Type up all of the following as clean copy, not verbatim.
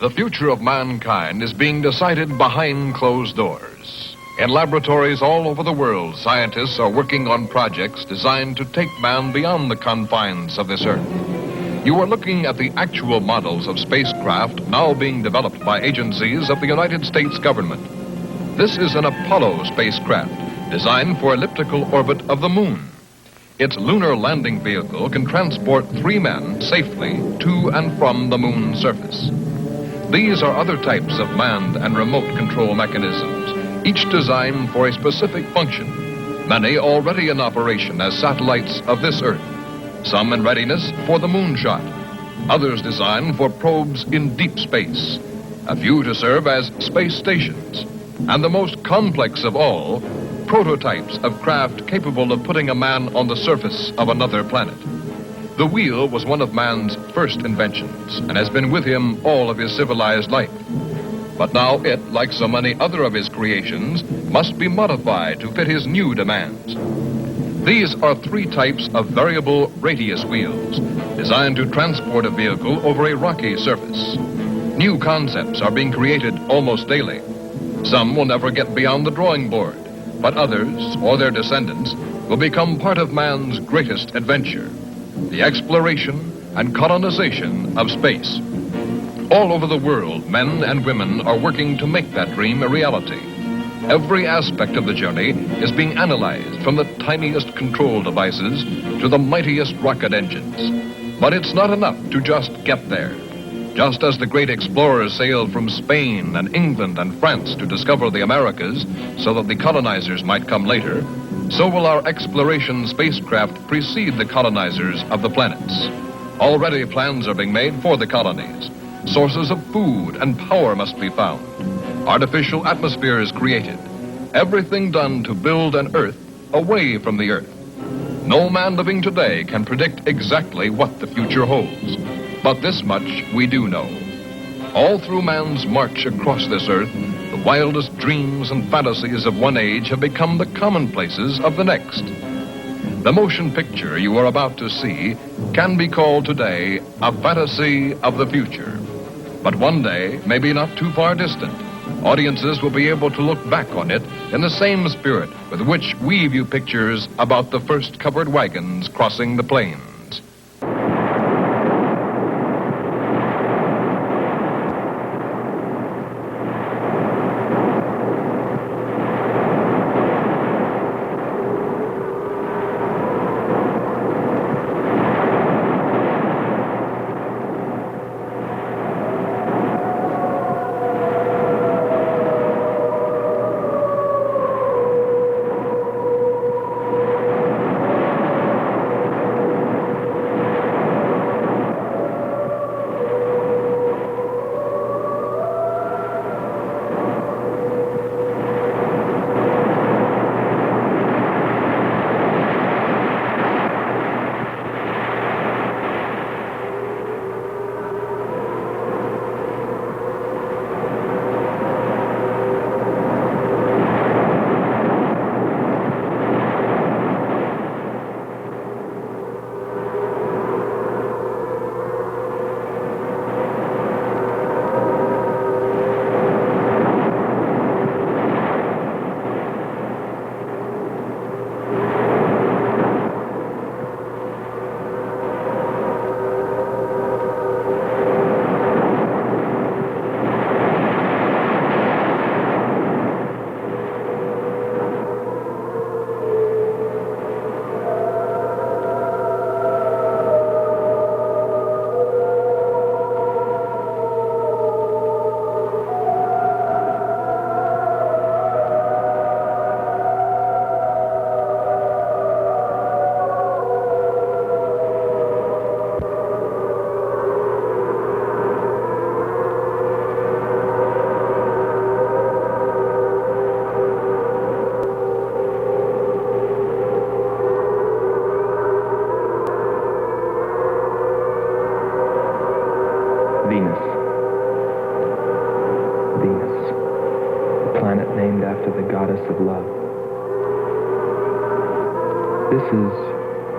The future of mankind is being decided behind closed doors. In laboratories all over the world, scientists are working on projects designed to take man beyond the confines of this Earth. You are looking at the actual models of spacecraft now being developed by agencies of the United States government. This is an Apollo spacecraft designed for elliptical orbit of the moon. Its lunar landing vehicle can transport 3 men safely to and from the moon's surface. These are other types of manned and remote control mechanisms, each designed for a specific function, many already in operation as satellites of this Earth, some in readiness for the moonshot, others designed for probes in deep space, a few to serve as space stations, and the most complex of all, prototypes of craft capable of putting a man on the surface of another planet. The wheel was one of man's first inventions and has been with him all of his civilized life. But now it, like so many other of his creations, must be modified to fit his new demands. These are 3 types of variable radius wheels designed to transport a vehicle over a rocky surface. New concepts are being created almost daily. Some will never get beyond the drawing board, but others, or their descendants, will become part of man's greatest adventure, the exploration and colonization of space. All over the world, men and women are working to make that dream a reality. Every aspect of the journey is being analyzed, from the tiniest control devices to the mightiest rocket engines. But it's not enough to just get there. Just as the great explorers sailed from Spain and England and France to discover the Americas so that the colonizers might come later, so will our exploration spacecraft precede the colonizers of the planets. Already plans are being made for the colonies. Sources of food and power must be found. Artificial atmospheres created. Everything done to build an Earth away from the Earth. No man living today can predict exactly what the future holds. But this much we do know. All through man's march across this Earth, the wildest dreams and fantasies of one age have become the commonplaces of the next. The motion picture you are about to see can be called today a fantasy of the future. But one day, maybe not too far distant, audiences will be able to look back on it in the same spirit with which we view pictures about the first covered wagons crossing the plains. of love. This is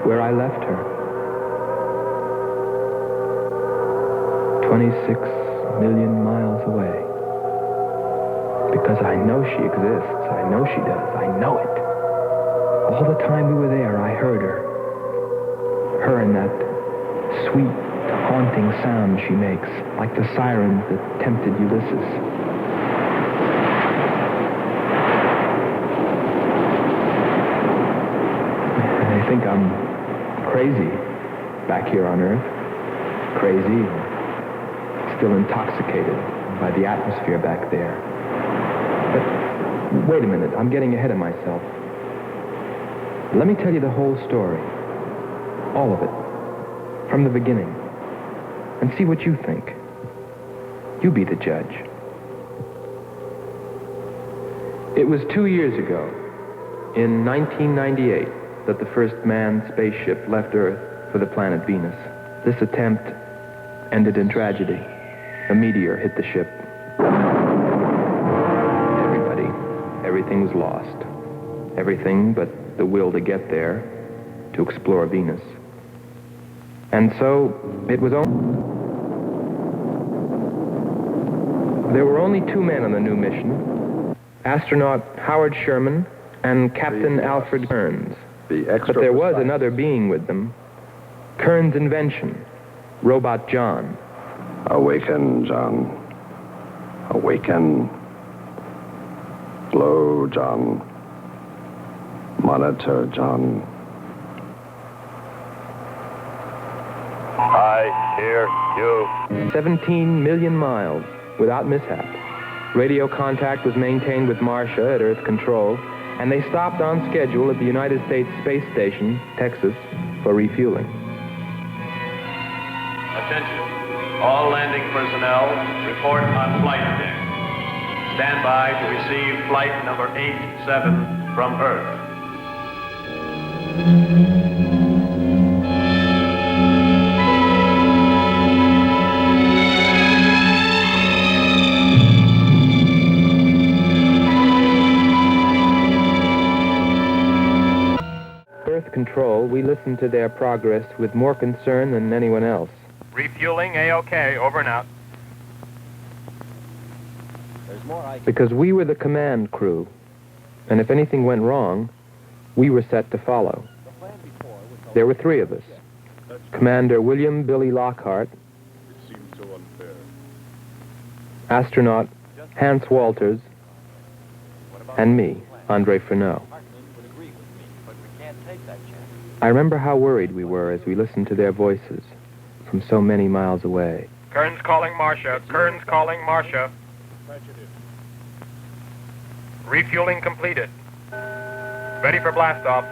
where I left her. 26 million miles away. Because I know she exists. I know she does. I know it. All the time we were there, I heard her. Her and that sweet, haunting sound she makes, like the sirens that tempted Ulysses. I think I'm crazy back here on Earth. Crazy, still intoxicated by the atmosphere back there. But wait a minute, I'm getting ahead of myself. Let me tell you the whole story. All of it. From the beginning. And see what you think. You be the judge. It was 2 years ago, in 1998, that the first manned spaceship left Earth for the planet Venus. This attempt ended in tragedy. A meteor hit the ship. Everything was lost. Everything but the will to get there, to explore Venus. And so, it was there were only 2 men on the new mission, astronaut Howard Sherman and Captain Alfred Kearns. But there was another being with them, Kern's invention, Robot John. Awaken, John. Awaken. Slow, John. Monitor, John. I hear you. 17 million miles without mishap. Radio contact was maintained with Marcia at Earth Control, and they stopped on schedule at the United States Space Station, Texas, for refueling. Attention. All landing personnel, report on flight deck. Stand by to receive flight number 87 from Earth. Earth Control, we listened to their progress with more concern than anyone else. Refueling A-OK, over and out. Because we were the command crew, and if anything went wrong, we were set to follow. There were 3 of us. Commander William Billy Lockhart, astronaut Hans Walters, and me, Andre Ferneau. I remember how worried we were as we listened to their voices from so many miles away. Kern's calling Marcia. Kern's calling Marcia. Refueling completed. Ready for blastoff.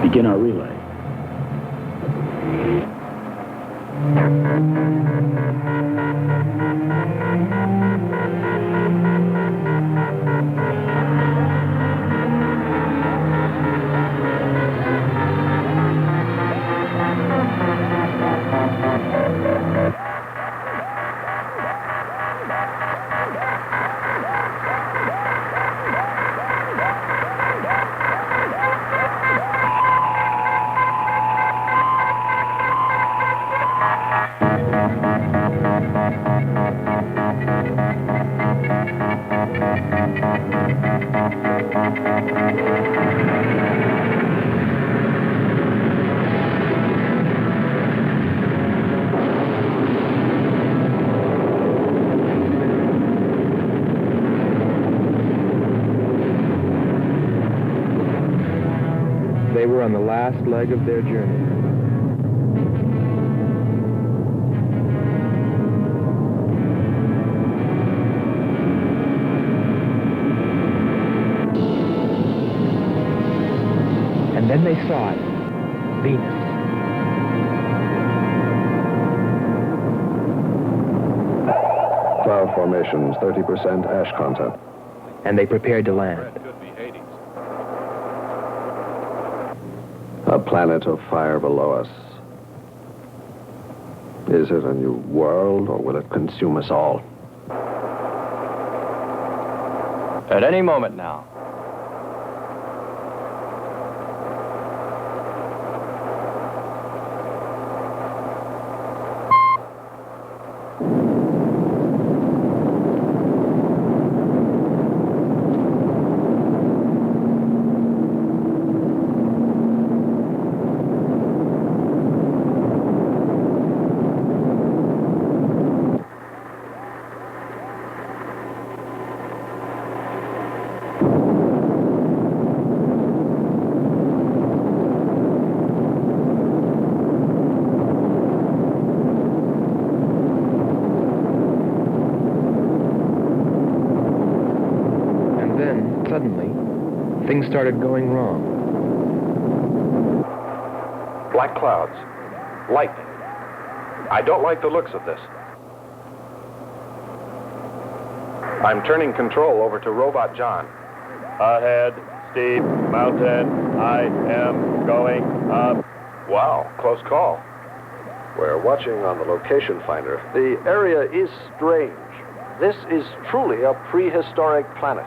Begin our relay. They were on the last leg of their journey. And then they saw it, Venus. Cloud formations, 30% ash content. And they prepared to land. A planet of fire below us. Is it a new world, or will it consume us all? At any moment now. Suddenly, things started going wrong. Black clouds. Lightning. I don't like the looks of this. I'm turning control over to Robot John. Ahead, steep mountain. I am going up. Wow, close call. We're watching on the location finder. The area is strange. This is truly a prehistoric planet.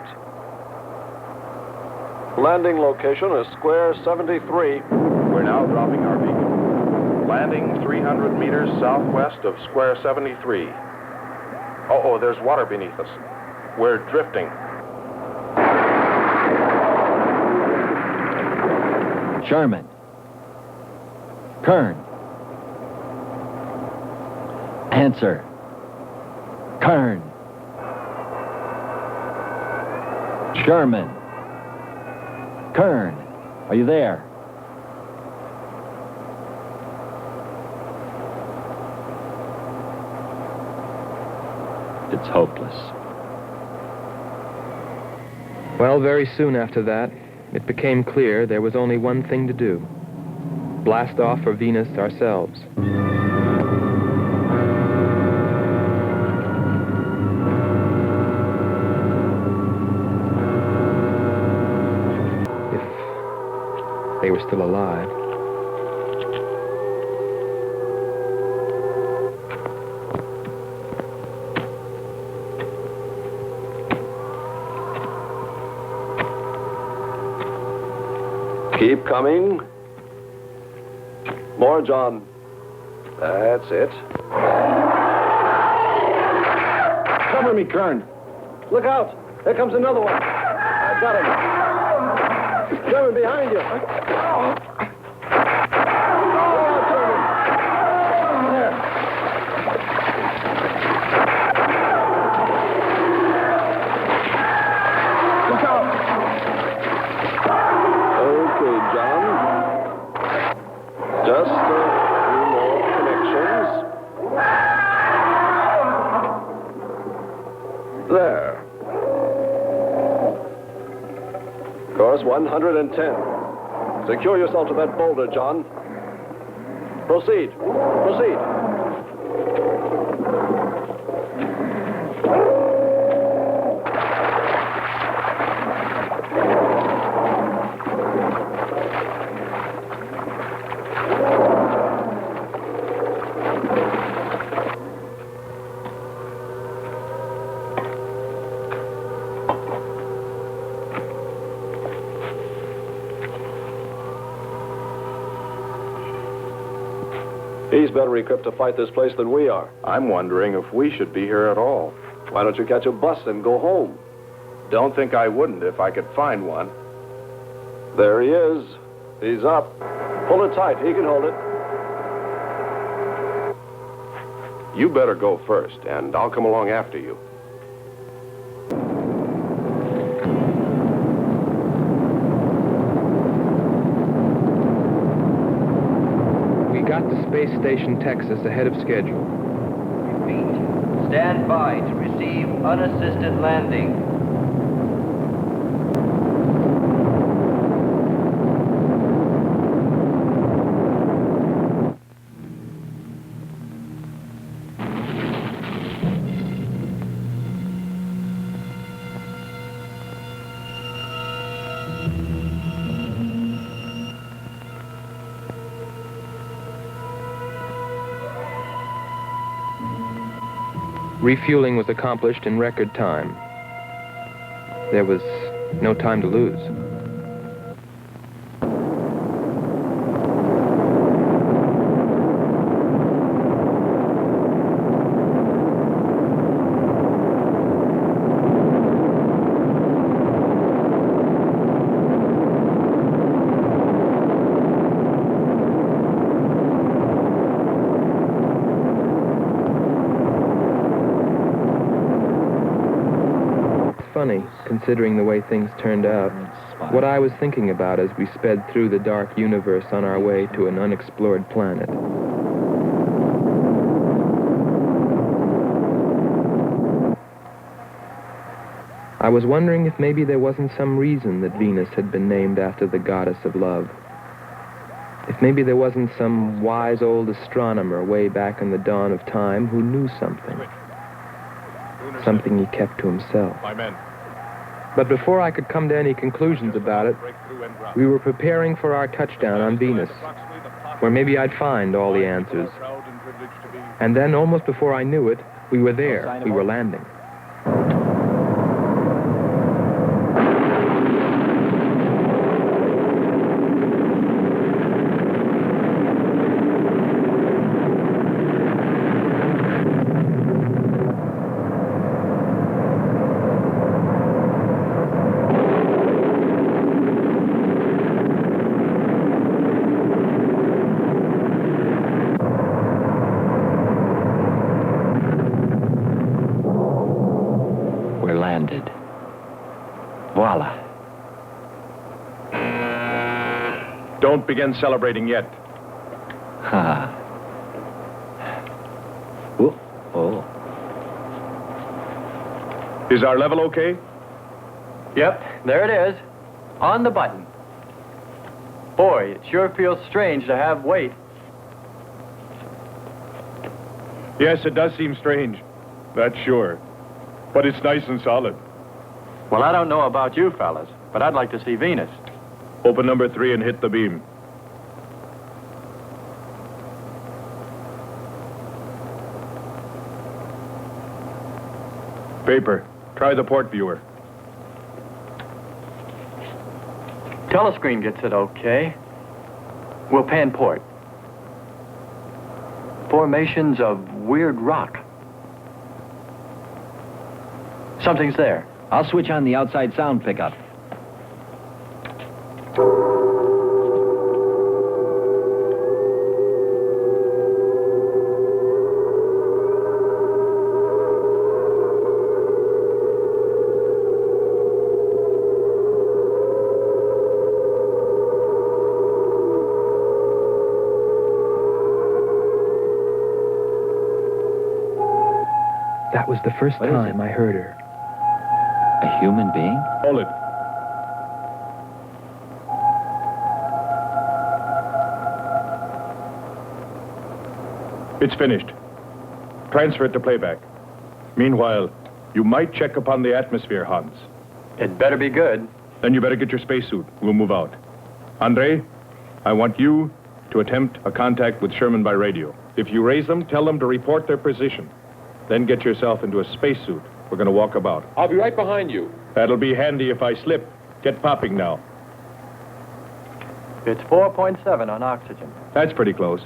Landing location is square 73. We're now dropping our beacon. Landing 300 meters southwest of square 73. Oh, there's water beneath us. We're drifting. Sherman. Kern. Answer. Kern. Sherman. Kern, are you there? It's hopeless. Well, very soon after that, it became clear there was only one thing to do. Blast off for Venus ourselves. They were still alive. Keep coming. More, John. That's it. Cover me, Kern. Look out. There comes another one. I got him. Sherman, behind you. Oh, Sherman. There. Look out. Okay, John. Just a few more connections. There. Course 110. Secure yourself to that boulder, John. Proceed. Proceed. He's better equipped to fight this place than we are. I'm wondering if we should be here at all. Why don't you catch a bus and go home? Don't think I wouldn't if I could find one. There he is. He's up. Pull it tight. He can hold it. You better go first, and I'll come along after you. We got to Space Station Texas ahead of schedule. Repeat. Stand by to receive unassisted landing. Refueling was accomplished in record time. There was no time to lose. Funny, considering the way things turned out. What I was thinking about as we sped through the dark universe on our way to an unexplored planet. I was wondering if maybe there wasn't some reason that Venus had been named after the goddess of love. If maybe there wasn't some wise old astronomer way back in the dawn of time who knew something. Something he kept to himself. My men. But before I could come to any conclusions about it, we were preparing for our touchdown on Venus, where maybe I'd find all the answers. And then, almost before I knew it, we were there. We were landing. Voila. Don't begin celebrating yet. Ha. Oh, oh. Is our level okay? Yep, there it is. On the button. Boy, it sure feels strange to have weight. Yes, it does seem strange. That's sure. But it's nice and solid. Well, I don't know about you fellas, but I'd like to see Venus. Open number 3 and hit the beam. Paper, try the port viewer. Telescreen gets it okay. We'll pan port. Formations of weird rock. Something's there. I'll switch on the outside sound pickup. That was the first time I heard her. A human being? Hold it. It's finished. Transfer it to playback. Meanwhile, you might check upon the atmosphere, Hans. It better be good. Then you better get your spacesuit. We'll move out. Andre, I want you to attempt a contact with Sherman by radio. If you raise them, tell them to report their position. Then get yourself into a spacesuit. We're going to walk about. I'll be right behind you. That'll be handy if I slip. Get popping now. It's 4.7 on oxygen. That's pretty close.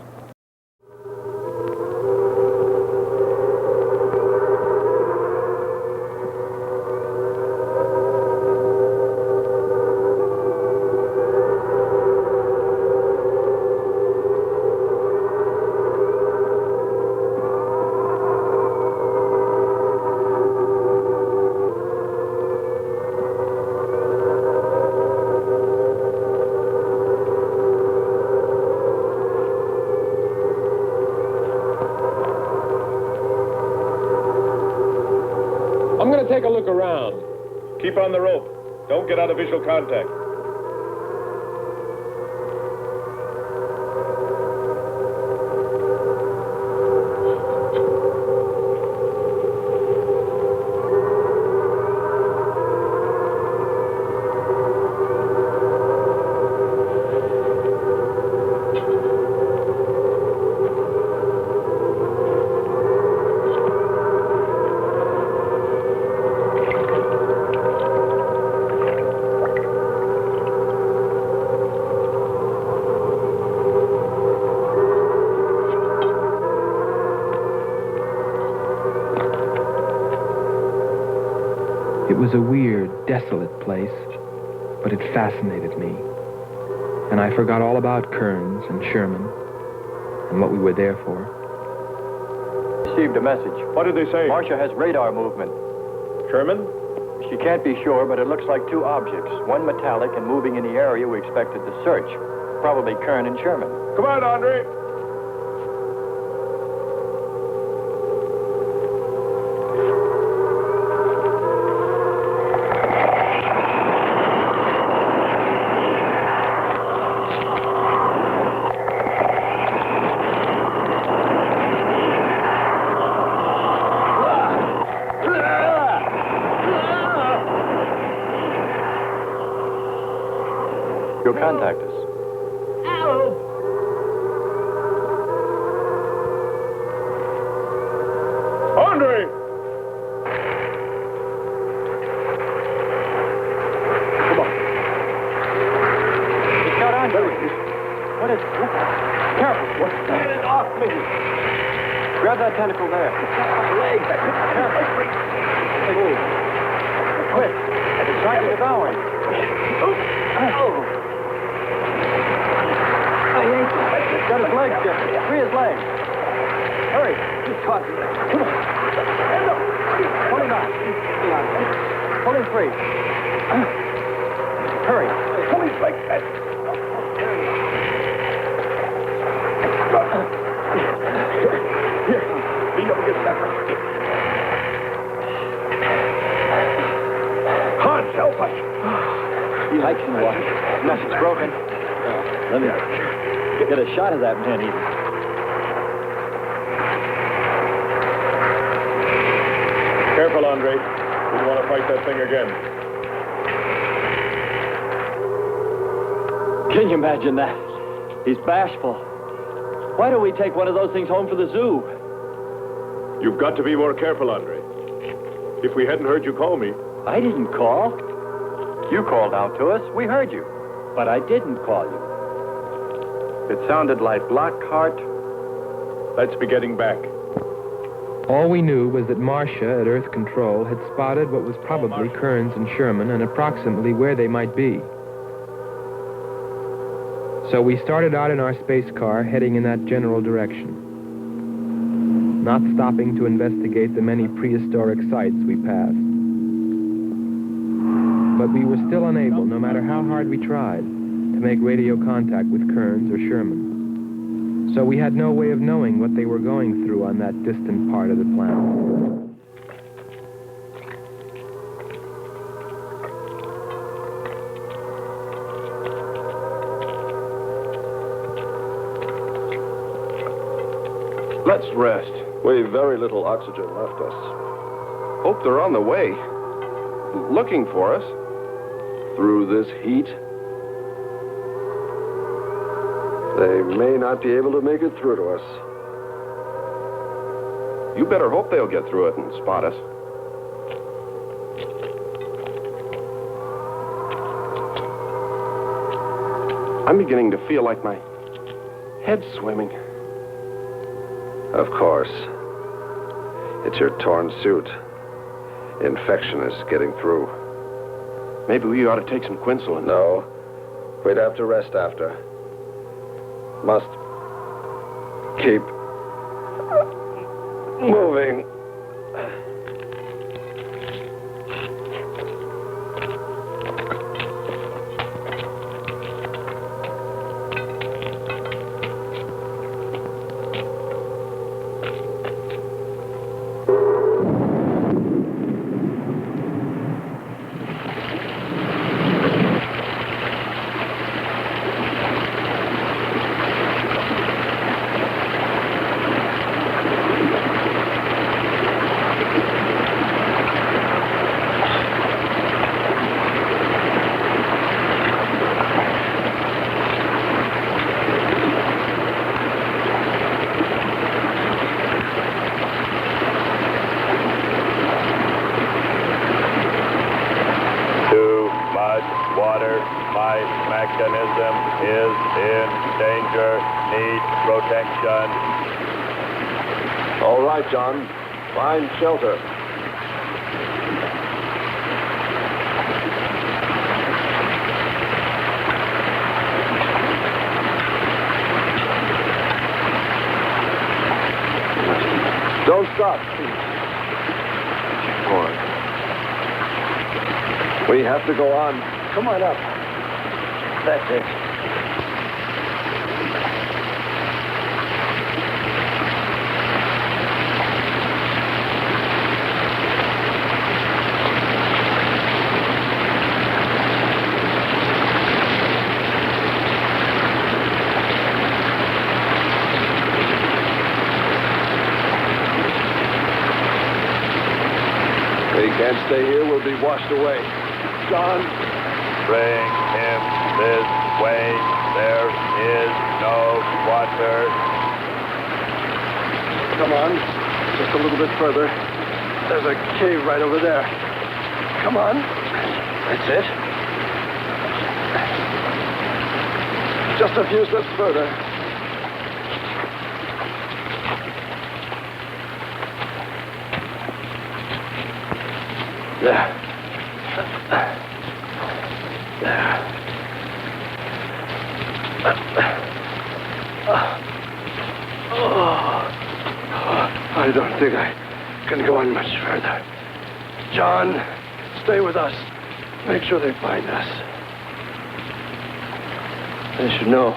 I'm going to take a look around. Keep on the rope. Don't get out of visual contact. It was a weird, desolate place, but it fascinated me. And I forgot all about Kearns and Sherman and what we were there for. Received a message. What did they say? Marcia has radar movement. Sherman? She can't be sure, but it looks like two objects. One metallic and moving in the area we expected to search. Probably Kern and Sherman. Come on, Andre. You'll contact us. Andre! Come on. It's got Andre. What is... Careful. Get it off me! Grab that tentacle there. My leg. Careful. Move. Quick. It's trying to devour him. He's got his leg stiff. Free his leg. Hurry. He's caught. Come on. Pull him out. Pull him free. Hurry. Pull his leg. Here. Lean up against that. Hans, help us. He hikes in the water. Nothing's broken. Let me get a shot of that man even. Careful, Andre. We don't want to fight that thing again. Can you imagine that? He's bashful. Why don't we take one of those things home for the zoo? You've got to be more careful, Andre. If we hadn't heard you call me... I didn't call. You called out to us. We heard you. But I didn't call you. It sounded like Lockhart. Let's be getting back. All we knew was that Marcia at Earth Control had spotted what was probably Kearns and Sherman and approximately where they might be. So we started out in our space car, heading in that general direction, not stopping to investigate the many prehistoric sites we passed. But we were still unable, no matter how hard we tried, to make radio contact with Kearns or Sherman. So we had no way of knowing what they were going through on that distant part of the planet. Let's rest. We've very little oxygen left us. Hope they're on the way. Looking for us. Through this heat. They may not be able to make it through to us. You better hope they'll get through it and spot us. I'm beginning to feel like my head's swimming. Of course. It's your torn suit. Infection is getting through. Maybe we ought to take some quinsulin. No. We'd have to rest after. Must keep moving. Mechanism is in danger. Need protection. All right, John. Find shelter. Don't stop. Go on. We have to go on. Come on up. That's it. We can't stay here. We'll be washed away. John. Bring him this way. There is no water. Come on. Just a little bit further. There's a cave right over there. Come on. That's it. Just a few steps further. There. There. I don't think I can go on much further. John, stay with us. Make sure they find us. They should know.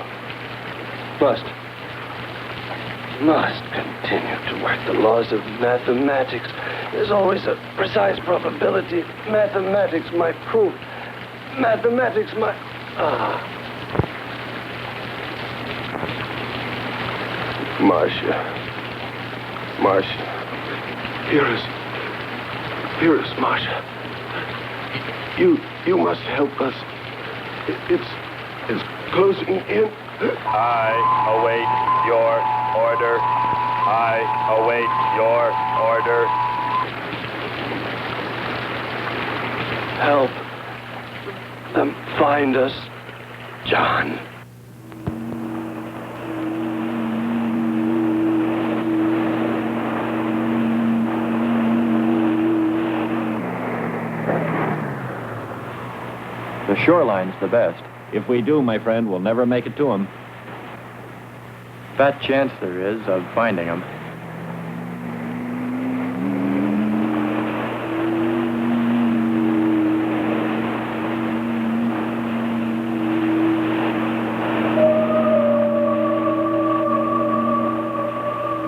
Must continue to work the laws of mathematics. There's always a precise probability. Mathematics, my proof. Mathematics, my... Marcia. Here is Marcia. You must help us. It's closing in. I await your order. I await your order. Help them find us, John. The shoreline's the best. If we do, my friend, we'll never make it to them. Fat chance there is of finding them.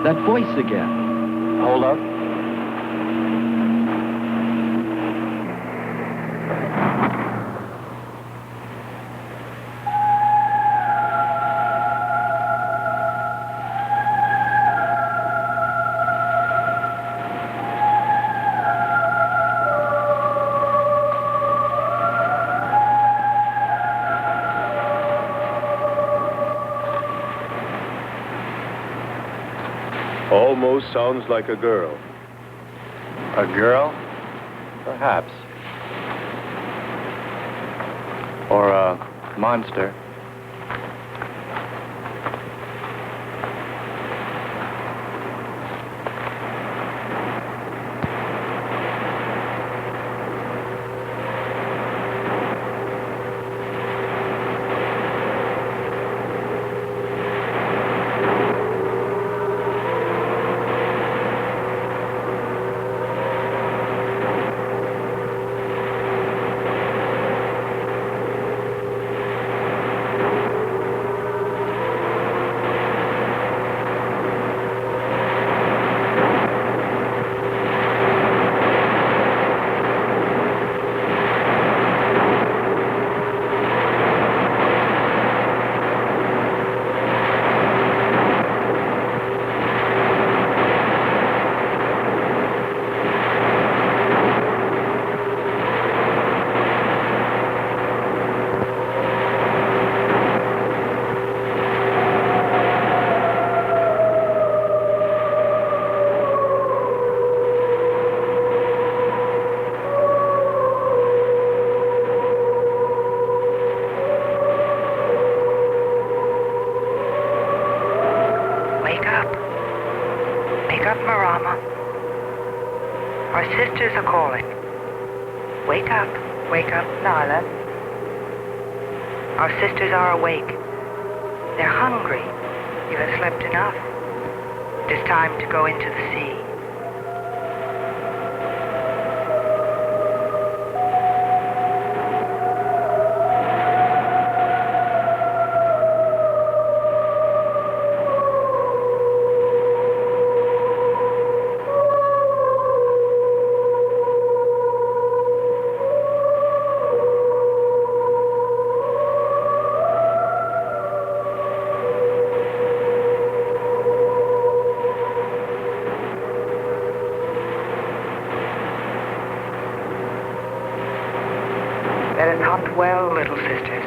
That voice again. Hold up. Almost sounds like a girl. A girl? Perhaps. Or a monster. Our sisters are calling. Wake up, Nyla. Our sisters are awake. They're hungry. You have slept enough. It is time to go into the sea. well, little sisters.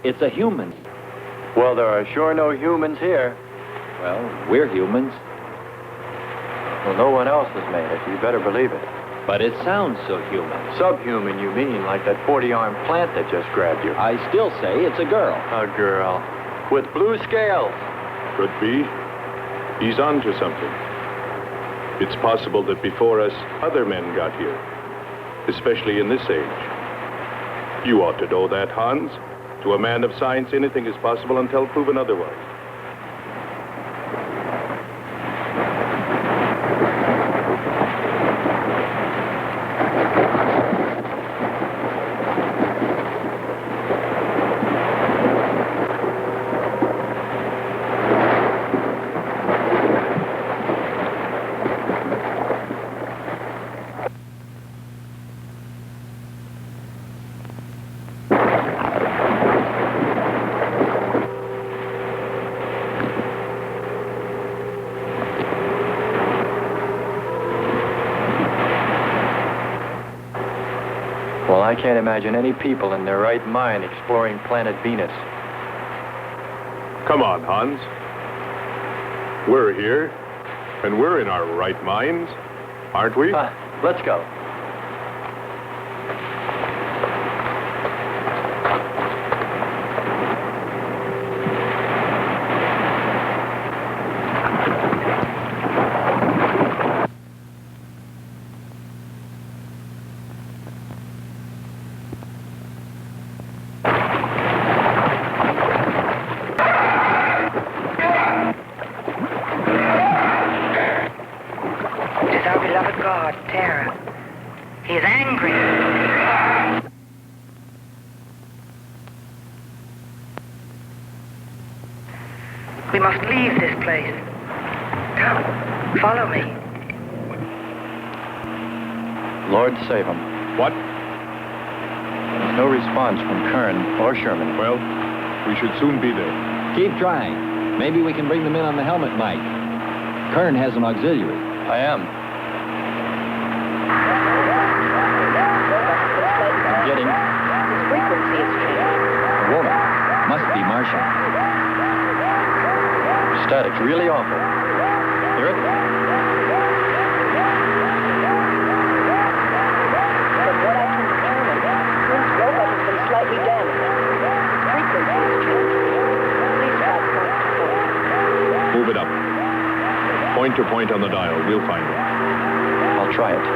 It's a human. Well, there are sure no humans here. Well, we're humans. Well, no one else has made it. You better believe it. But it sounds so human. Subhuman, you mean, like that 40-armed plant that just grabbed you. I still say it's a girl. A girl. With blue scales. Could be. He's onto something. It's possible that before us, other men got here. Especially in this age. You ought to know that, Hans. To a man of science, anything is possible until proven otherwise. Well, I can't imagine any people in their right mind exploring planet Venus. Come on, Hans. We're here, and we're in our right minds, aren't we? Let's go. It is our beloved God Terah. He is angry. We must leave this place. Come, follow me. Lord save him. What? There's no response from Kern or Sherman. Well, we should soon be there. Keep trying. Maybe we can bring them in on the helmet mic. Kern has an auxiliary. I am. I'm getting His frequency is changing. a woman. Must be Martian. static, really awful. Hear it? From what I can determine, Kern's robot has been slightly damaged. Frequency is changing. Please try point to point. Move it up. Point to point on the dial. We'll find it. I'll try it.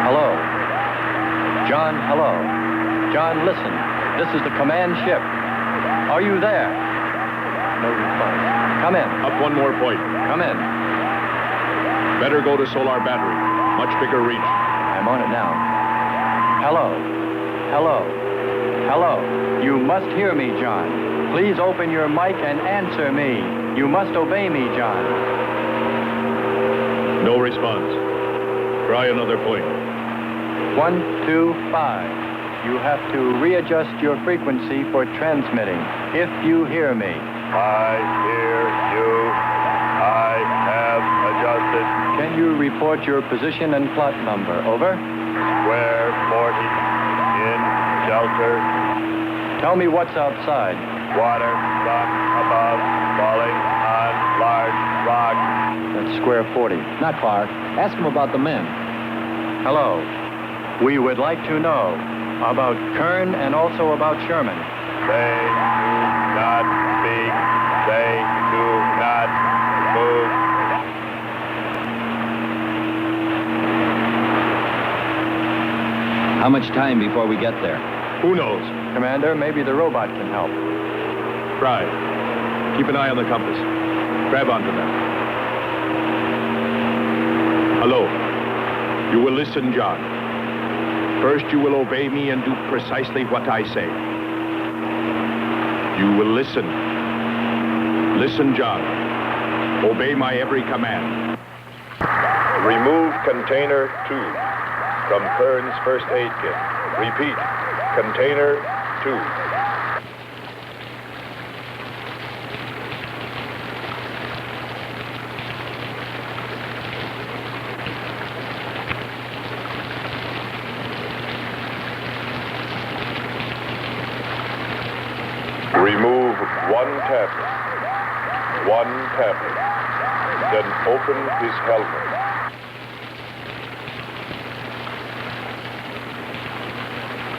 Hello. John, hello. John, listen. This is the command ship. Are you there? No response. Come in. Up one more point. Come in. Better go to solar battery. Much bigger reach. I'm on it now. Hello. Hello. Hello. You must hear me, John. Please open your mic and answer me. You must obey me, John. No response. Try another point. 1, 2, 5. You have to readjust your frequency for transmitting. If you hear me. I hear you. I have adjusted. Can you report your position and plot number? Over. Square 40 in shelter. Tell me what's outside. Water, sun above, falling on large rock. That's square 40. Not far. Ask him about the men. Hello. We would like to know about Kern and also about Sherman. They do not speak. They do not move. How much time before we get there? Who knows? Commander, maybe the robot can help. Try. Keep an eye on the compass. Grab onto that. Hello. You will listen, John. First, you will obey me and do precisely what I say. You will listen. Listen, John. Obey my every command. Remove container 2 from Kern's first aid kit. Repeat, container 2. Remove one tablet. One tablet. Then open his helmet.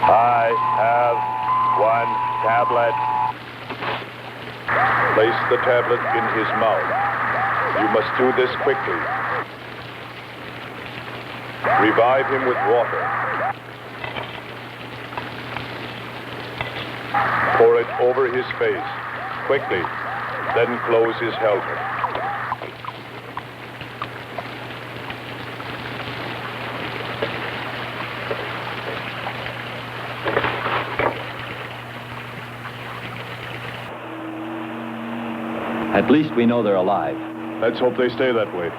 I have one tablet. Place the tablet in his mouth. You must do this quickly. Revive him with water. Pour it over his face, quickly. Then close his helmet. At least we know they're alive. Let's hope they stay that way.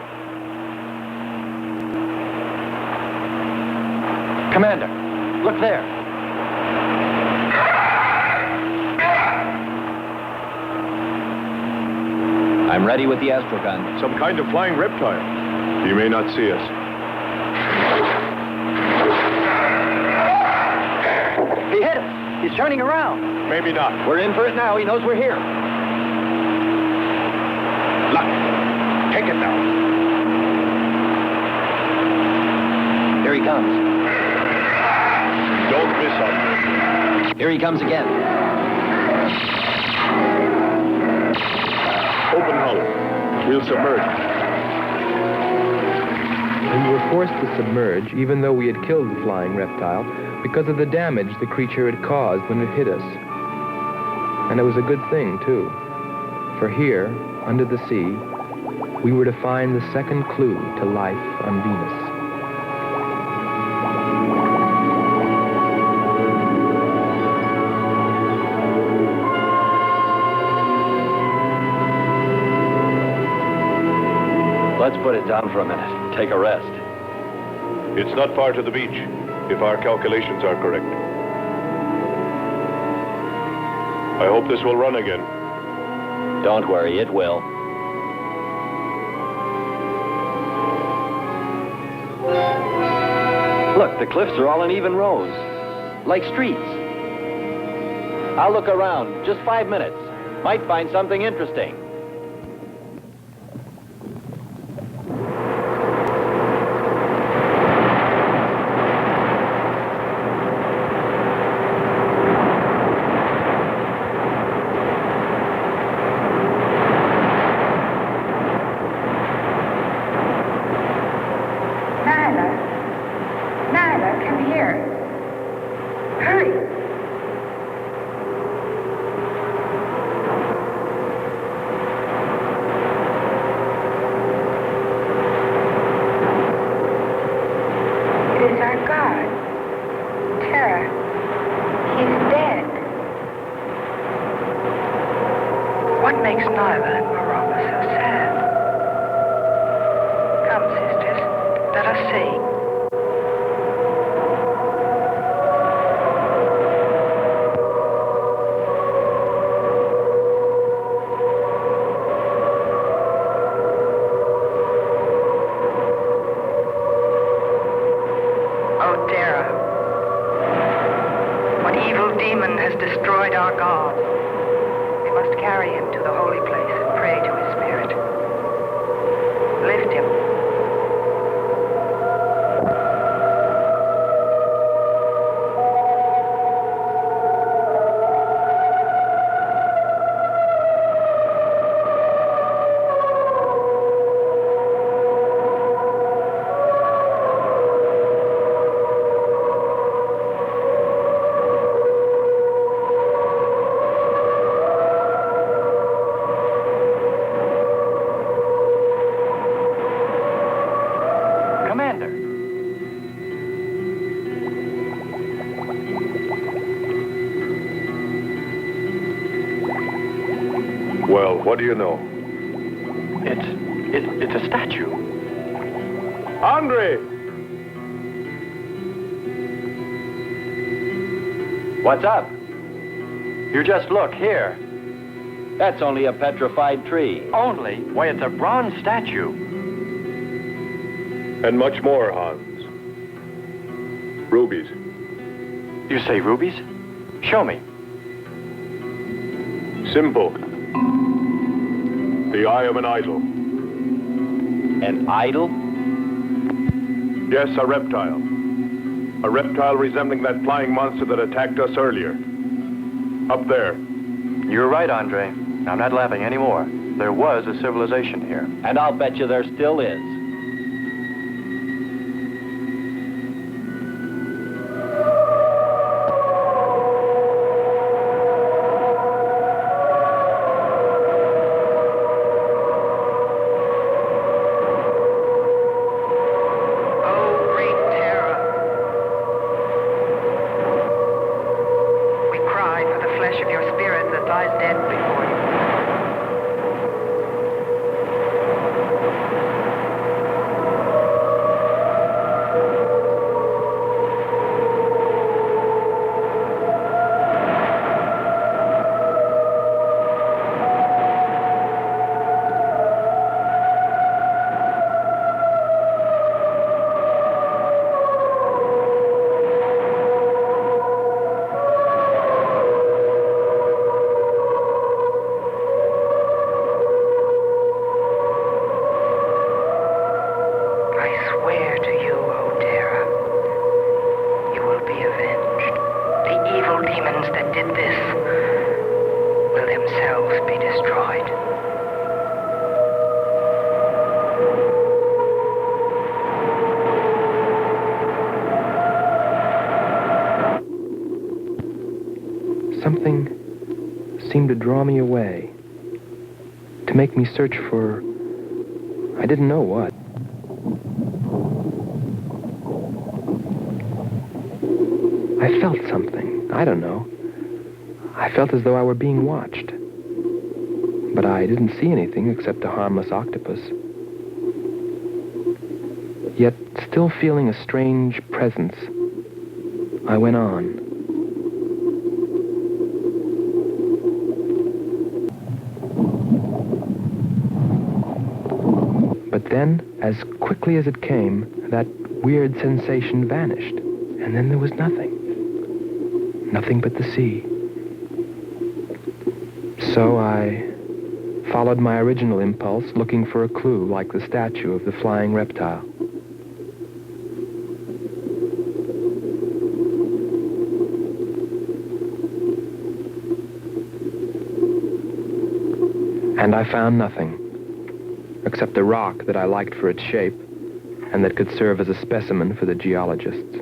Commander, look there. I'm ready with the astrogun. Some kind of flying reptile. He may not see us. He hit us. He's turning around. Maybe not. We're in for it now. He knows we're here. Luck. Take it now. Here he comes. Don't miss him. Here he comes again. Open hull. We'll submerge. We were forced to submerge, even though we had killed the flying reptile, because of the damage the creature had caused when it hit us. And it was a good thing, too. For here, under the sea, we were to find the second clue to life on Venus. Let's put it down for a minute. Take a rest. It's not far to the beach, if our calculations are correct. I hope this will run again. Don't worry, it will. Look, the cliffs are all in even rows, like streets. I'll look around, just 5 minutes. Might find something interesting. God Terah. He's dead. What makes Nyla and Marama so sad? Come, sisters, let us see. Destroyed our God. We must carry him to the holy place and pray to his spirit. Lift him. Well, what do you know? It's a statue. Andre! What's up? You just look here. That's only a petrified tree. Only? Why, it's a bronze statue. And much more, Hans. Rubies. You say rubies? Show me. Simple. The eye of an idol. An idol? Yes, a reptile. A reptile resembling that flying monster that attacked us earlier. Up there. You're right, Andre. I'm not laughing anymore. There was a civilization here. And I'll bet you there still is. Something seemed to draw me away, to make me search for, I didn't know what. I felt something, I don't know. I felt as though I were being watched. But I didn't see anything except a harmless octopus. Yet, still feeling a strange presence, I went on. But then, as quickly as it came, that weird sensation vanished. And then there was nothing. Nothing but the sea. So I followed my original impulse, looking for a clue like the statue of the flying reptile. And I found nothing, except a rock that I liked for its shape and that could serve as a specimen for the geologists.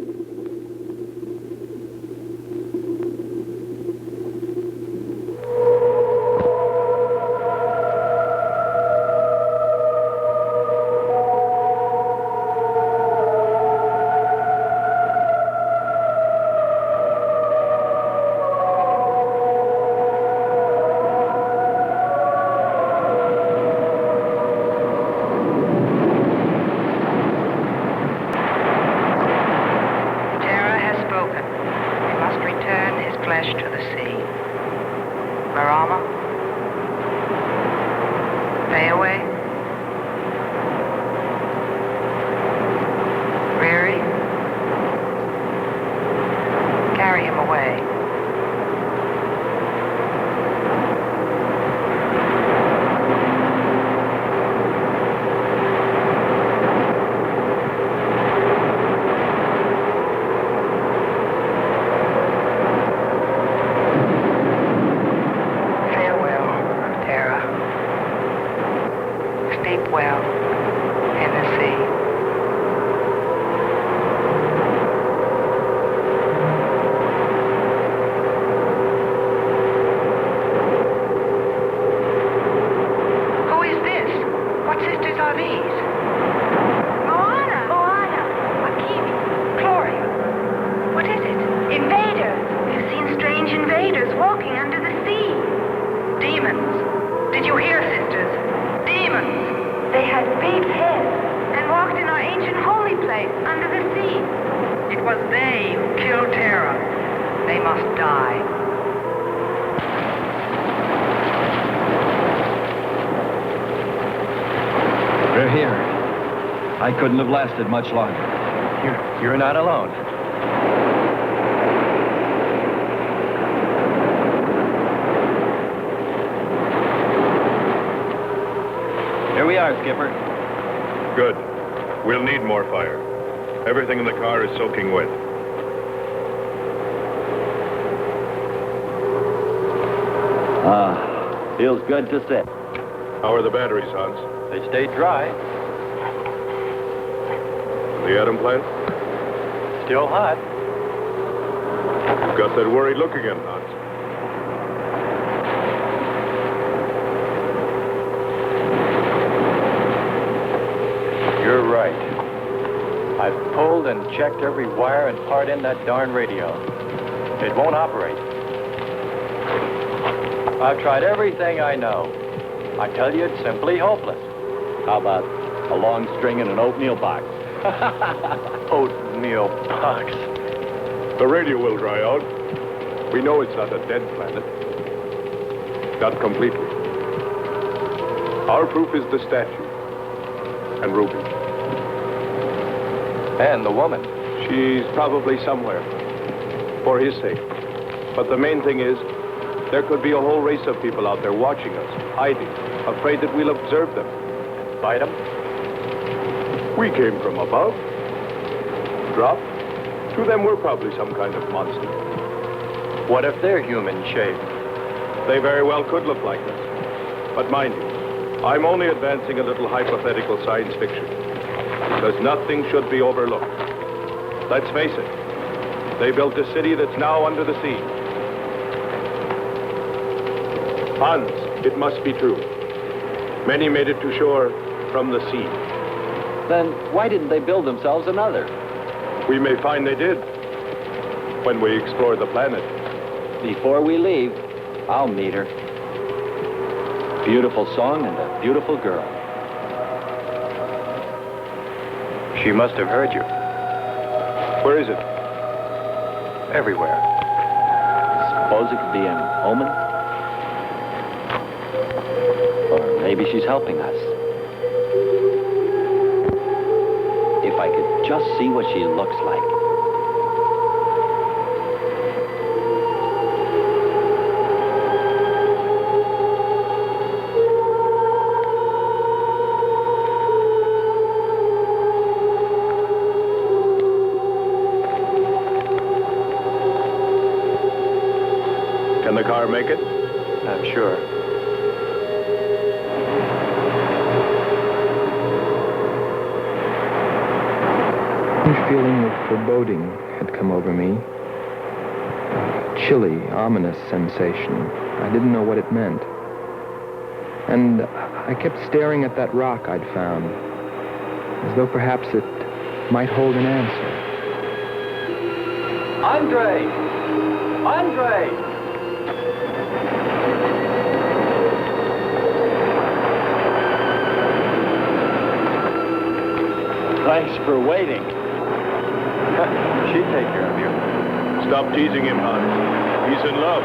I couldn't have lasted much longer. You're not alone. Here we are, Skipper. Good. We'll need more fire. Everything in the car is soaking wet. Feels good to sit. How are the batteries, Hans? They stay dry. The atom plant? Still hot. You've got that worried look again, Hans. You're right. I've pulled and checked every wire and part in that darn radio. It won't operate. I've tried everything I know. I tell you, it's simply hopeless. How about a long string and an oatmeal box? Oatmeal box. The radio will dry out. We know it's not a dead planet. Not completely. Our proof is the statue. And Ruby. And the woman. She's probably somewhere. For his sake. But the main thing is, there could be a whole race of people out there watching us, hiding, afraid that we'll observe them. Fight them? We came from above. Dropped. To them, we're probably some kind of monster. What if they're human shaped? They very well could look like us. But mind you, I'm only advancing a little hypothetical science fiction. Because nothing should be overlooked. Let's face it. They built a city that's now under the sea. Hans, it must be true. Many made it to shore from the sea. Then why didn't they build themselves another? We may find they did. When we explore the planet. Before we leave, I'll meet her. Beautiful song and a beautiful girl. She must have heard you. Where is it? Everywhere. Suppose it could be an omen? Or maybe she's helping us. If I could just see what she looks like. Can the car make it? I'm sure. A feeling of foreboding had come over me. A chilly, ominous sensation. I didn't know what it meant. And I kept staring at that rock I'd found, as though perhaps it might hold an answer. Andre! Andre! Thanks for waiting. She'd take care of you. Stop teasing him, Hans. He's in love.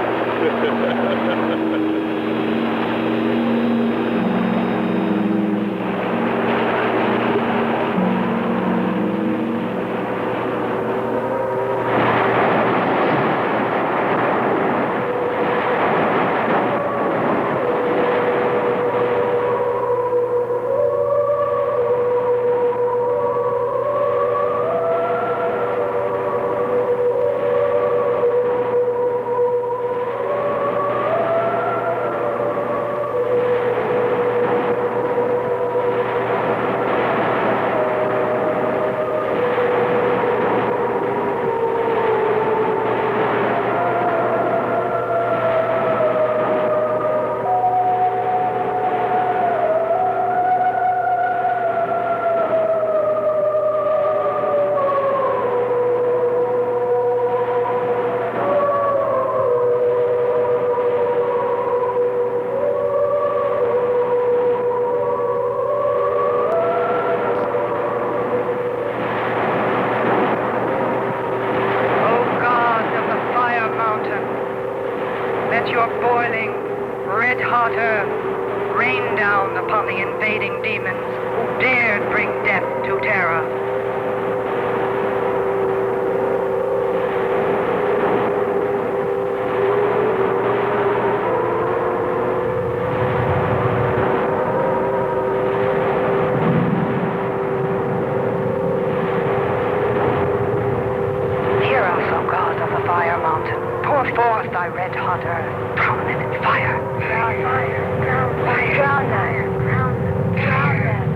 dry red hot earth, drown them in fire. Drown them, drown them, drown them, drown them,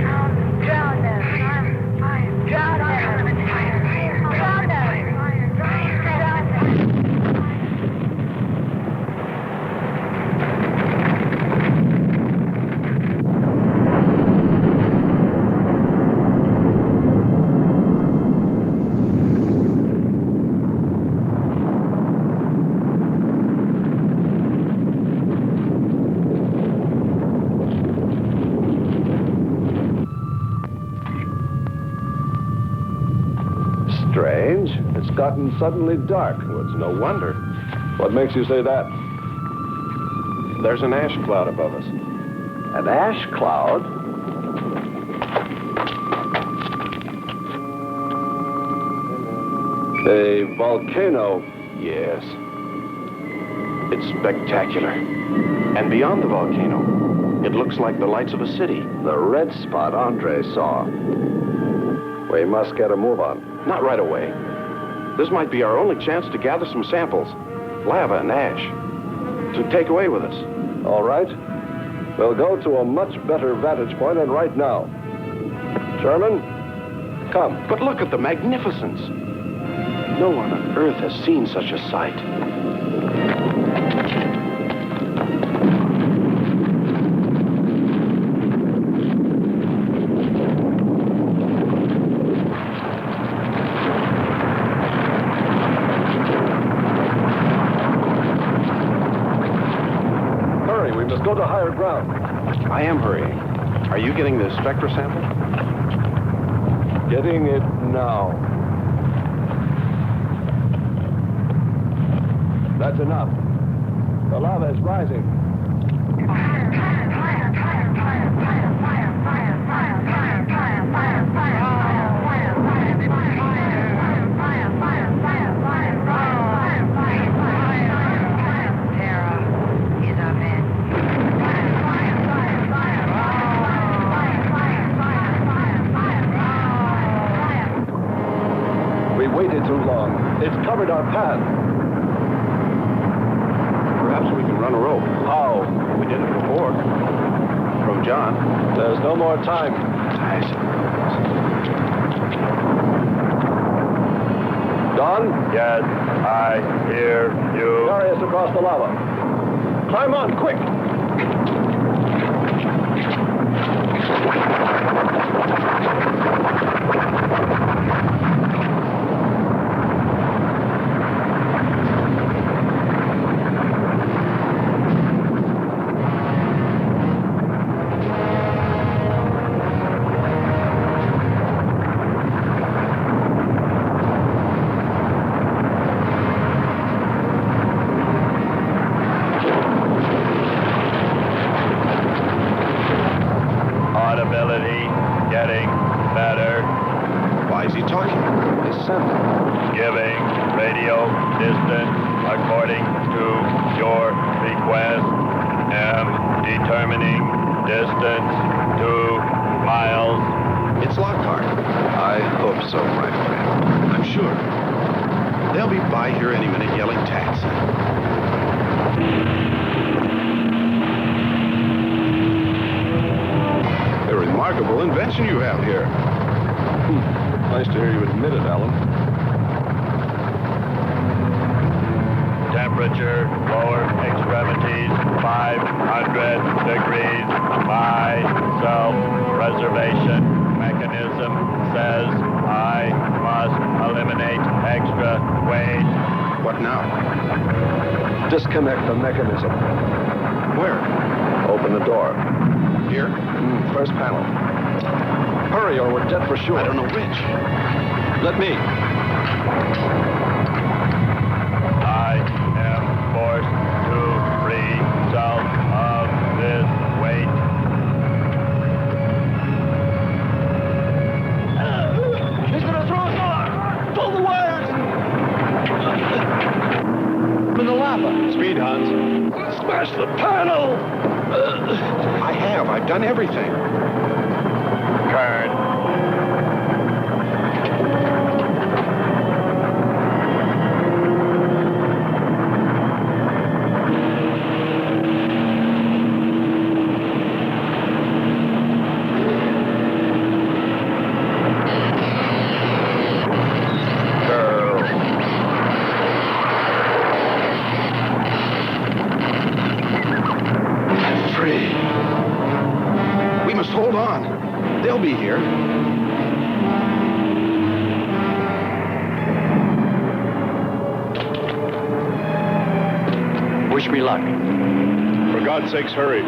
drown them, drown them, drown them in fire, drown them, drown them. Strange. It's gotten suddenly dark. Well, it's no wonder. What makes you say that? There's an ash cloud above us. An ash cloud? A volcano. Yes. It's spectacular. And beyond the volcano, it looks like the lights of a city. The red spot Andre saw. We must get a move on. Not right away. This might be our only chance to gather some samples, lava and ash, to take away with us. All right. We'll go to a much better vantage point, and right now. Sherman, come. But look at the magnificence. No one on Earth has seen such a sight. Go to higher ground. I am hurrying. Are you getting the spectra sample? Getting it now. That's enough. The lava is rising. We waited too long. It's covered our path. Perhaps we can run a rope. How? We did it before. From John. There's no more time. Don? Yes, I hear you. Carry us across the lava. Climb on, quick! Audibility getting better. Why is he talking? Listen. Giving radio distance according to your request. Am determining distance 2 miles. It's Lockhart. I hope so, my friend. I'm sure. They'll be by here any minute yelling taxi. A remarkable invention you have here. Nice to hear you admit it, Alan. Temperature, lower extremities, 500 degrees. My self-preservation mechanism says I must eliminate extra weight. What now? Disconnect the mechanism. Where? Open the door. Here? First panel. Hurry or we're dead for sure. I don't know which. Let me. I am forced to free myself of this weight. He's gonna throw us off! Pull the wires! In the lava. Speed, Hans. Smash the panel! I've done everything. Kern. luck. For God's sakes, hurry.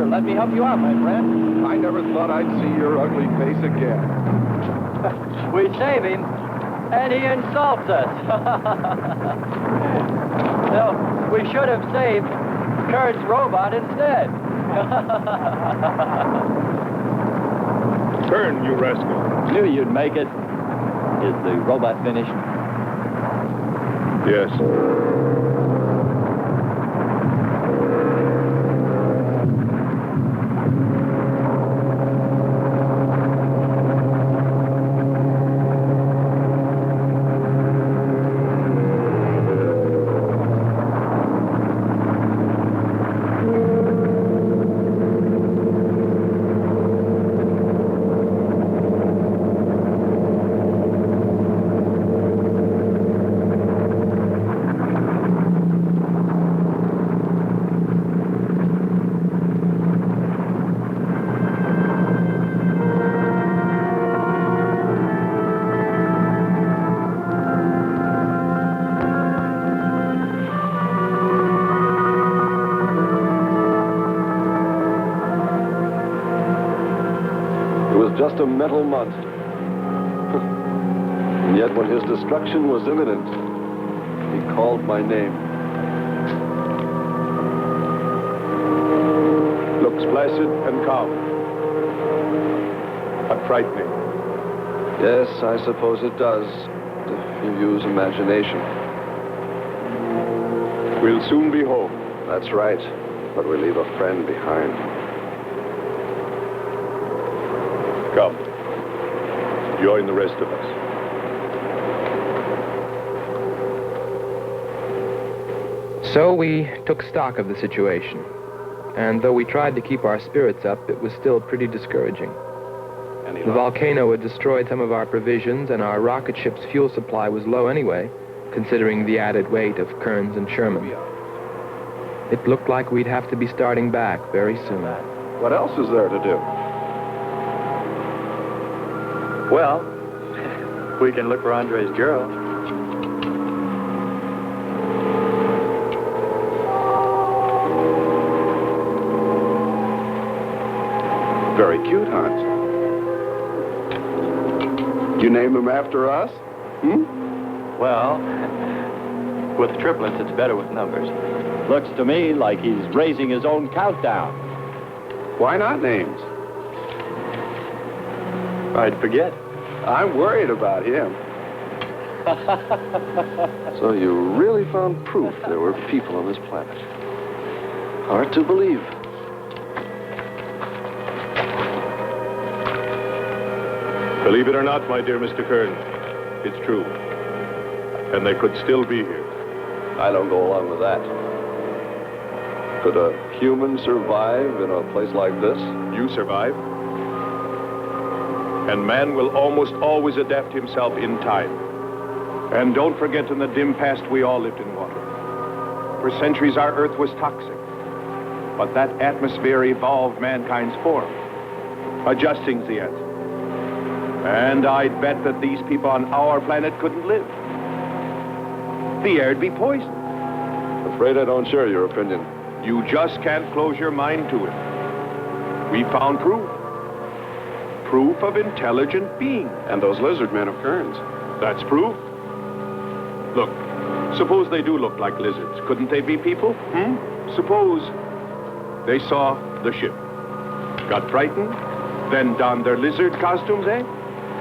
Let me help you out, my friend. I never thought I'd see your ugly face again. We save him, and he insults us. No, we should have saved Kern's robot instead. Kern, you rascal. Knew you'd make it. Is the robot finished? Yes. Just a metal monster. And yet when his destruction was imminent, he called my name. Looks placid and calm. But frightening. Yes, I suppose it does, if you use imagination. We'll soon be home. That's right, but we leave a friend behind. Come. Join the rest of us. So we took stock of the situation. And though we tried to keep our spirits up, it was still pretty discouraging. The volcano had destroyed some of our provisions, and our rocket ship's fuel supply was low anyway, considering the added weight of Kearns and Sherman. It looked like we'd have to be starting back very soon. What else is there to do? Well, we can look for Andre's girl. Very cute, Hans. You name them after us? Well, with triplets, it's better with numbers. Looks to me like he's raising his own countdown. Why not names? I'd forget. I'm worried about him. So you really found proof there were people on this planet. Hard to believe. Believe it or not, my dear Mr. Kern, it's true. And they could still be here. I don't go along with that. Could a human survive in a place like this? You survive. And man will almost always adapt himself in time. And don't forget, in the dim past, we all lived in water. For centuries, our Earth was toxic. But that atmosphere evolved mankind's form, adjusting the answer. And I'd bet that these people on our planet couldn't live. The air'd be poisoned. Afraid I don't share your opinion. You just can't close your mind to it. We found proof. Proof of intelligent being. And those lizard men of Kearns. That's proof. Look, suppose they do look like lizards. Couldn't they be people? Suppose they saw the ship, got frightened, then donned their lizard costumes,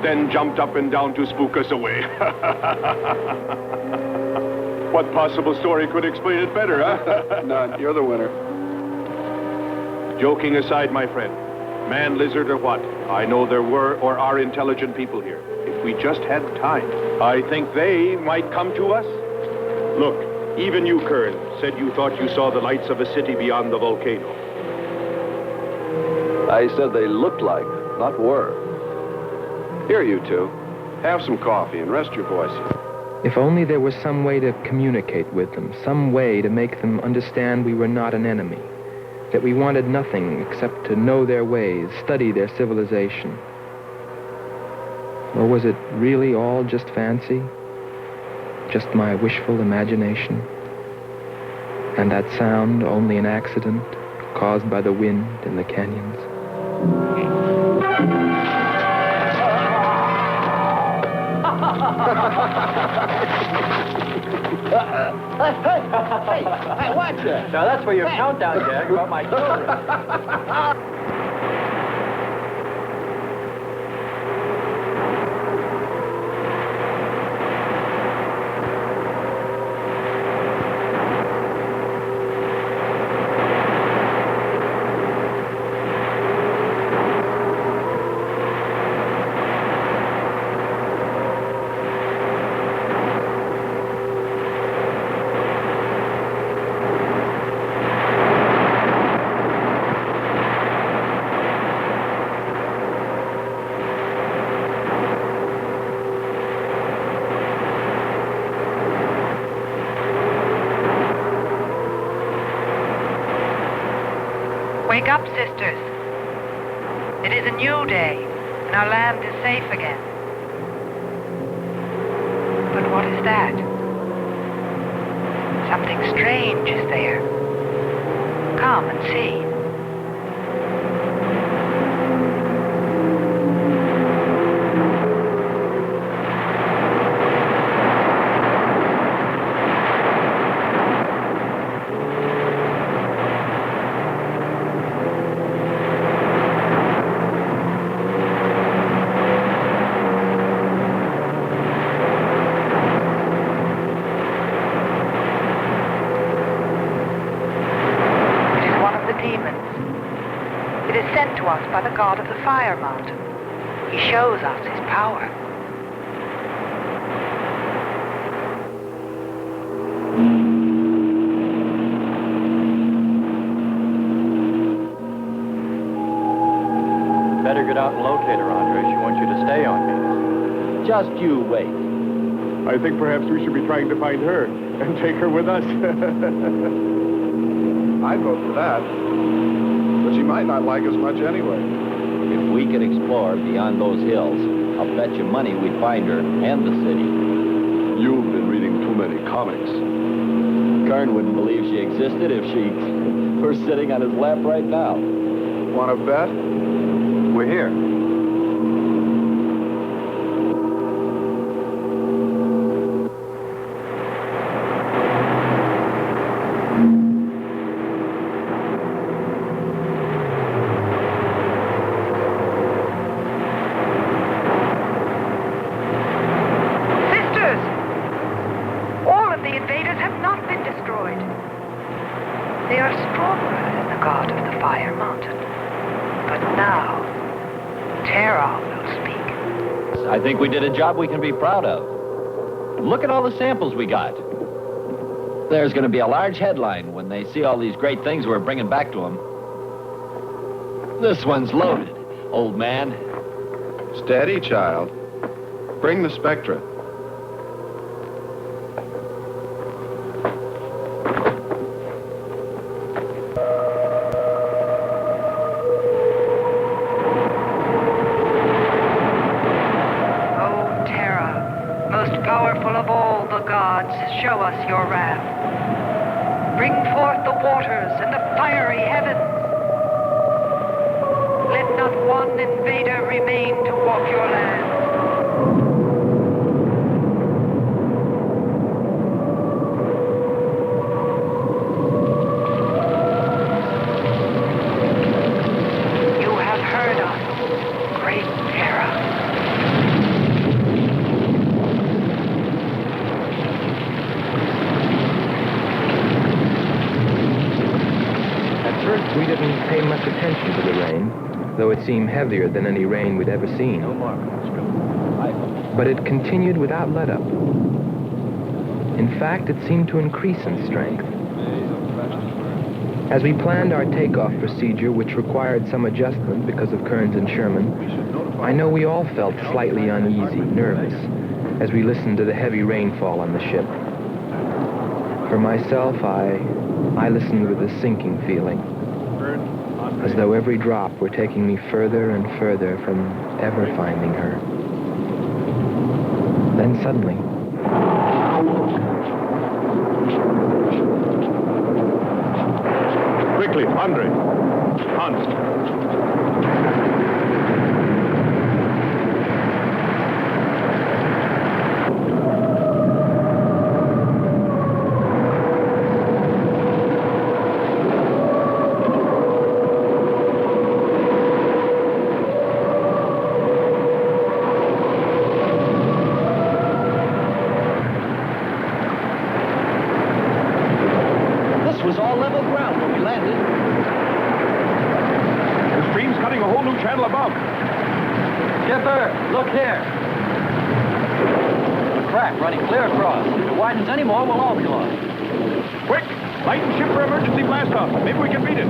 then jumped up and down to spook us away. What possible story could explain it better, huh? None. You're the winner. Joking aside, my friend, man, lizard, or what, I know there were or are intelligent people here. If we just had time, I think they might come to us. Look, even you, Kern, said you thought you saw the lights of a city beyond the volcano. I said they looked like, not were. Here, you two. Have some coffee and rest your voices. If only there was some way to communicate with them, some way to make them understand we were not an enemy, that we wanted nothing except to know their ways, study their civilization. Or was it really all just fancy? Just my wishful imagination? And that sound only an accident caused by the wind in the canyons? Hey, watch it! Now that's for your countdown gag about my children. Wake up, sisters. It is a new day, and our land is safe again. But what is that? Something strange is there. Come and see. By the god of the fire mountain. He shows us his power. Better get out and locate her, Andre. She wants you to stay on me. Just you wait. I think perhaps we should be trying to find her and take her with us. I'd vote for that. But she might not like us much anyway. If we could explore beyond those hills, I'll bet you money we'd find her and the city. You've been reading too many comics. Kern wouldn't believe she existed if she were sitting on his lap right now. Want to bet? We're here. I think we did a job we can be proud of. Look at all the samples we got. There's going to be a large headline when they see all these great things we're bringing back to them. This one's loaded, old man. Steady, child. Bring the spectra. Show us your wrath. Bring forth the waters and the fiery heavens. Let not one invader remain to walk your land. You have heard us, great Terah. though it seemed heavier than any rain we'd ever seen. But it continued without let-up. In fact, it seemed to increase in strength. As we planned our takeoff procedure, which required some adjustment because of Kearns and Sherman, I know we all felt slightly uneasy, nervous, as we listened to the heavy rainfall on the ship. For myself, I listened with a sinking feeling, as though every drop were taking me further and further from ever finding her. Then suddenly, Quickly, Andre. Hans. Anymore, we'll all be lost. Quick! Lighten ship for emergency blast-off. Maybe we can beat it.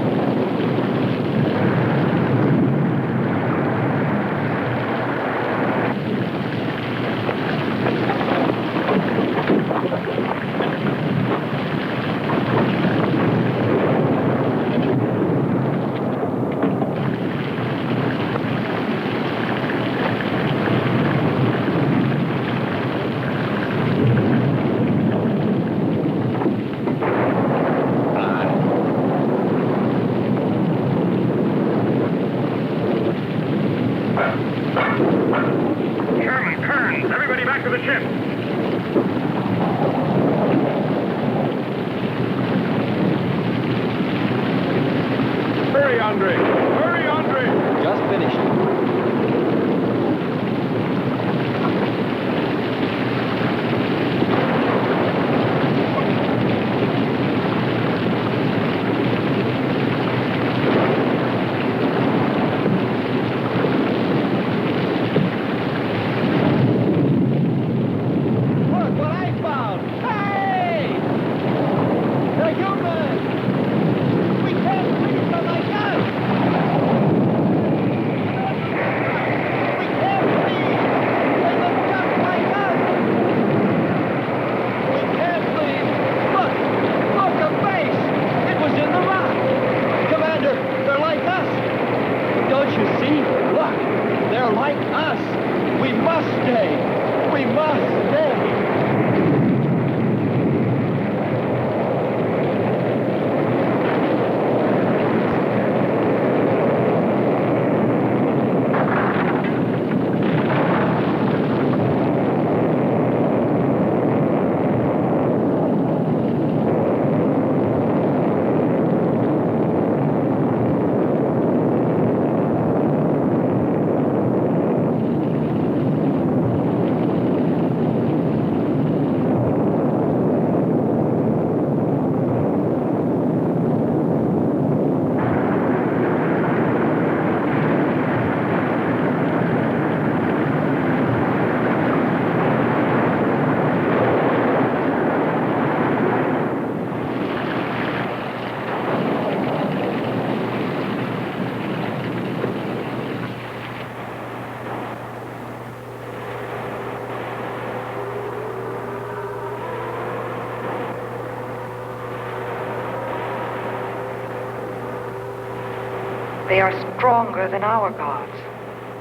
They are stronger than our gods.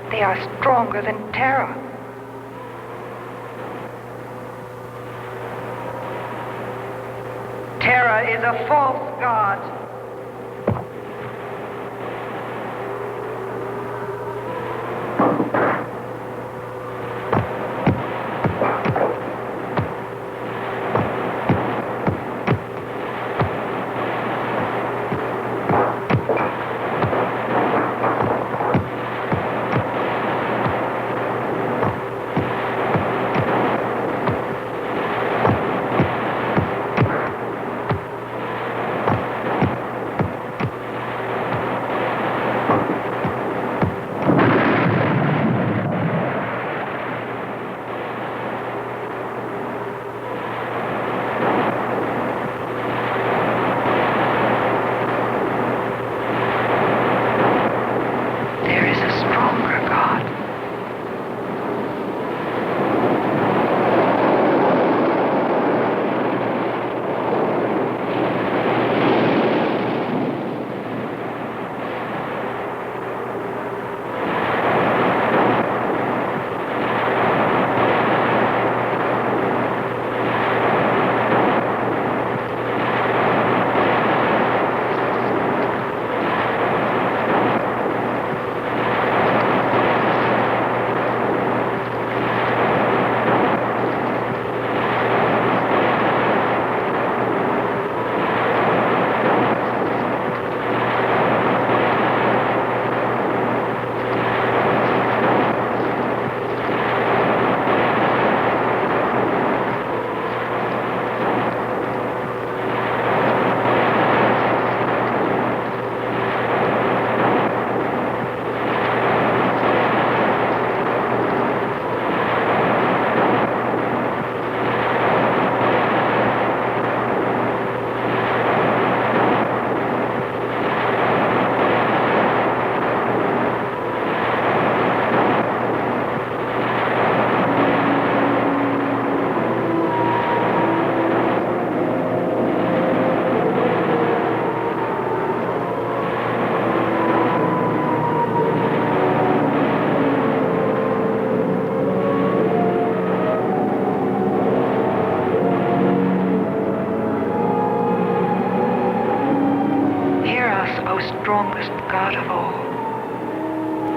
They are stronger than Terah. Terah is a false god.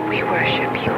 We worship you.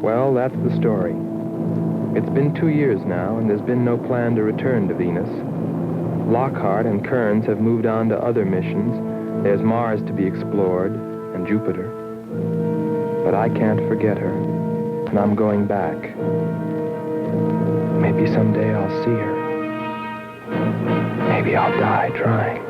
Well, that's the story. It's been 2 years now, and there's been no plan to return to Venus. Lockhart and Kearns have moved on to other missions. There's Mars to be explored, and Jupiter. But I can't forget her, and I'm going back. Maybe someday I'll see her. Maybe I'll die trying.